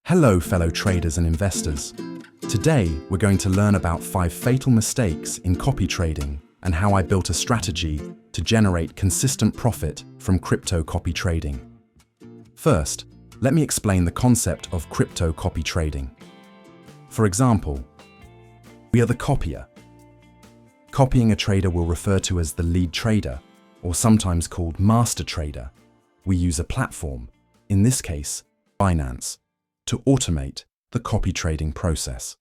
Hello, fellow traders and investors. Today, we're going to learn about 5 fatal mistakes in copy trading and how I built a strategy to generate consistent profit from crypto copy trading. First, let me explain the concept of crypto copy trading. For example, we are the copier. Copying a trader we'll refer to as the lead trader, or sometimes called master trader. We use a platform, in this case, Binance, to automate the copy trading process.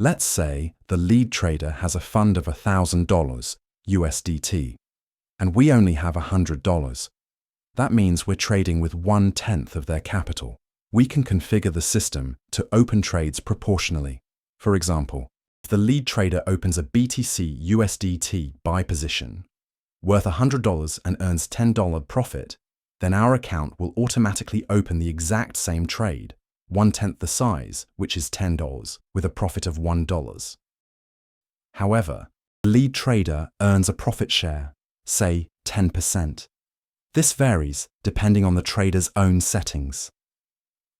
Let's say the lead trader has a fund of $1,000 USDT, and we only have $100. That means we're trading with 1/10 of their capital. We can configure the system to open trades proportionally. For example, if the lead trader opens a BTC USDT buy position worth $100 and earns $10 profit, then our account will automatically open the exact same trade, 1/10 the size, which is $10, with a profit of $1. However, the lead trader earns a profit share, say 10%. This varies depending on the trader's own settings.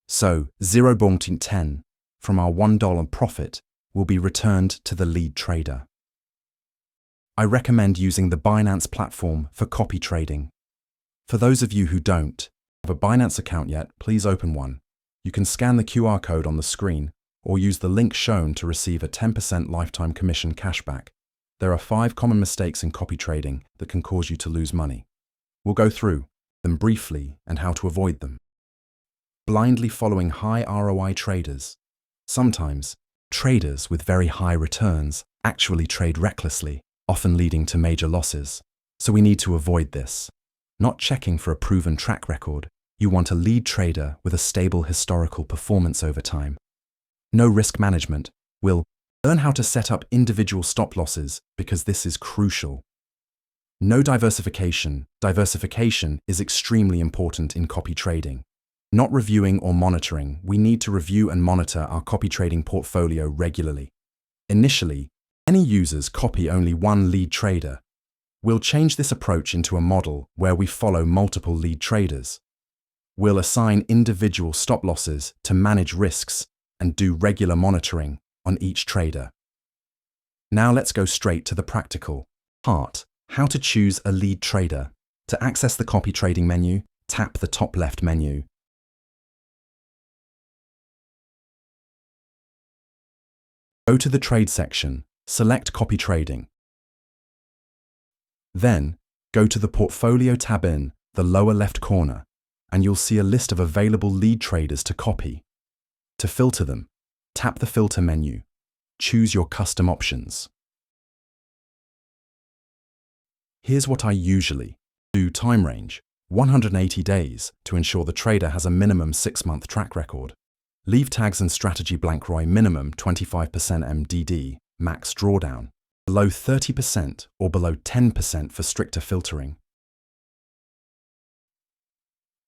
So 0.10 from our $1 profit will be returned to the lead trader. I recommend using the Binance platform for copy trading. For those of you who don't have a Binance account yet, please open one. You can scan the QR code on the screen or use the link shown to receive a 10% lifetime commission cashback. There are 5 common mistakes in copy trading that can cause you to lose money. We'll go through them briefly and how to avoid them. Blindly following high ROI traders. Sometimes, traders with very high returns actually trade recklessly, often leading to major losses. So we need to avoid this. Not checking for a proven track record, you want a lead trader with a stable historical performance over time. No risk management. We'll learn how to set up individual stop losses because this is crucial. No diversification. Diversification is extremely important in copy trading. Not reviewing or monitoring, we need to review and monitor our copy trading portfolio regularly. Initially, many users copy only one lead trader. We'll change this approach into a model where we follow multiple lead traders. We'll assign individual stop losses to manage risks and do regular monitoring on each trader. Now let's go straight to the practical part, how to choose a lead trader. To access the copy trading menu, tap the top left menu. Go to the trade section, select copy trading. Then, go to the portfolio tab in the lower left corner, and you'll see a list of available lead traders to copy. To filter them, tap the filter menu. Choose your custom options. Here's what I usually do. Time range, 180 days to ensure the trader has a minimum 6-month track record. Leave tags and strategy blank. ROI minimum 25% MDD, max drawdown. Below 30% or below 10% for stricter filtering.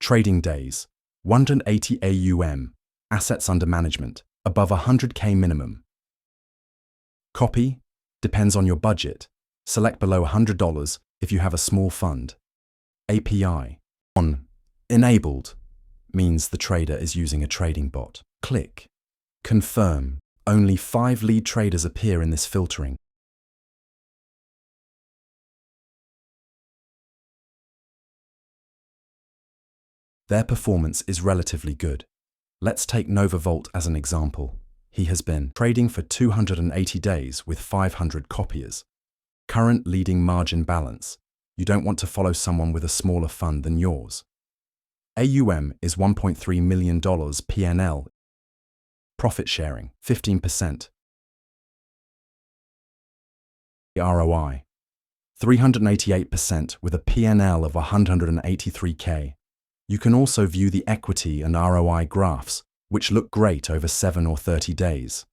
Trading days, 180 AUM, assets under management, above 100K minimum. Copy, depends on your budget. Select below $100 if you have a small fund. API, on, enabled, means the trader is using a trading bot. Click, confirm. Only 5 lead traders appear in this filtering. Their performance is relatively good. Let's take NovaVolt as an example. He has been trading for 280 days with 500 copiers. Current leading margin balance. You don't want to follow someone with a smaller fund than yours. AUM is $1.3 million PNL. Profit sharing, 15%. ROI, 388% with a PNL of 183K. You can also view the equity and ROI graphs, which look great over 7 or 30 days.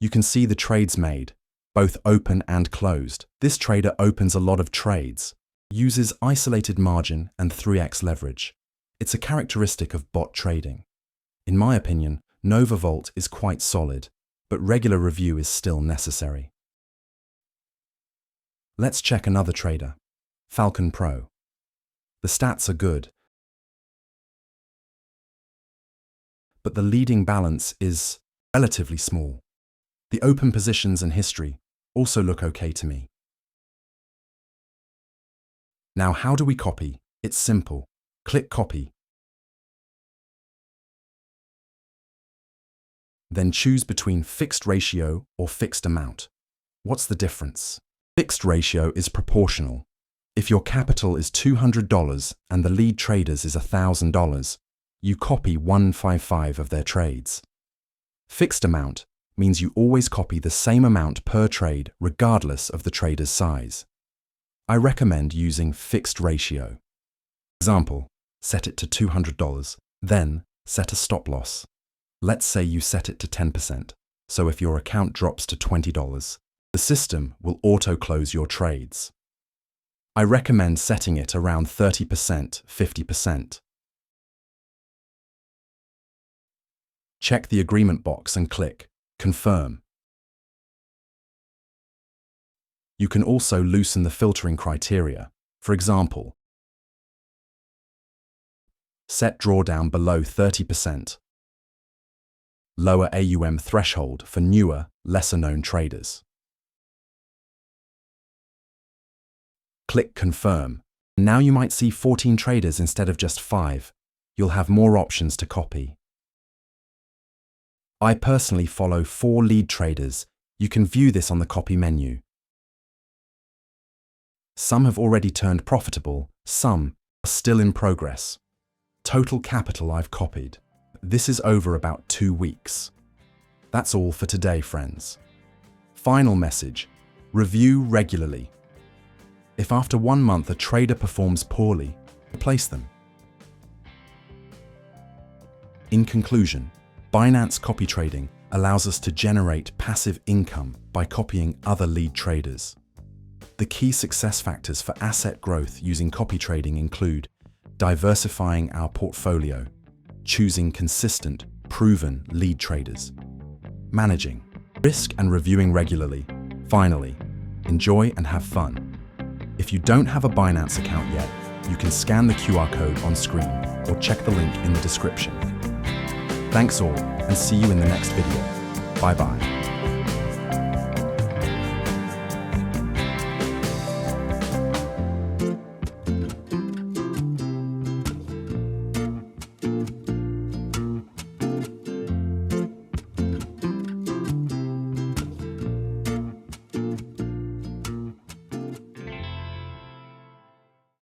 You can see the trades made, both open and closed. This trader opens a lot of trades, uses isolated margin and 3x leverage. It's a characteristic of bot trading. In my opinion, NovaVolt is quite solid, but regular review is still necessary. Let's check another trader, Falcon Pro. The stats are good, but the leading balance is relatively small. The open positions and history also look okay to me. Now, how do we copy? It's simple. Click Copy. Then choose between fixed ratio or fixed amount. What's the difference? Fixed ratio is proportional. If your capital is $200 and the lead traders is $1,000, you copy 155 of their trades. Fixed amount means you always copy the same amount per trade regardless of the trader's size. I recommend using fixed ratio. Example, set it to $200, then set a stop loss. Let's say you set it to 10%, so if your account drops to $20, the system will auto-close your trades. I recommend setting it around 30%, 50%. Check the agreement box and click Confirm. You can also loosen the filtering criteria. For example, set drawdown below 30%. Lower AUM threshold for newer, lesser-known traders. Click Confirm. Now you might see 14 traders instead of just 5. You'll have more options to copy. I personally follow 4 lead traders. You can view this on the copy menu. Some have already turned profitable, some are still in progress. Total capital I've copied. This is over about 2 weeks. That's all for today, friends. Final message: review regularly. If after 1 month a trader performs poorly, replace them. In conclusion, Binance copy trading allows us to generate passive income by copying other lead traders. The key success factors for asset growth using copy trading include diversifying our portfolio, choosing consistent, proven lead traders, managing risk and reviewing regularly. Finally, enjoy and have fun. If you don't have a Binance account yet, you can scan the QR code on screen or check the link in the description. Thanks all, and see you in the next video. Bye-bye.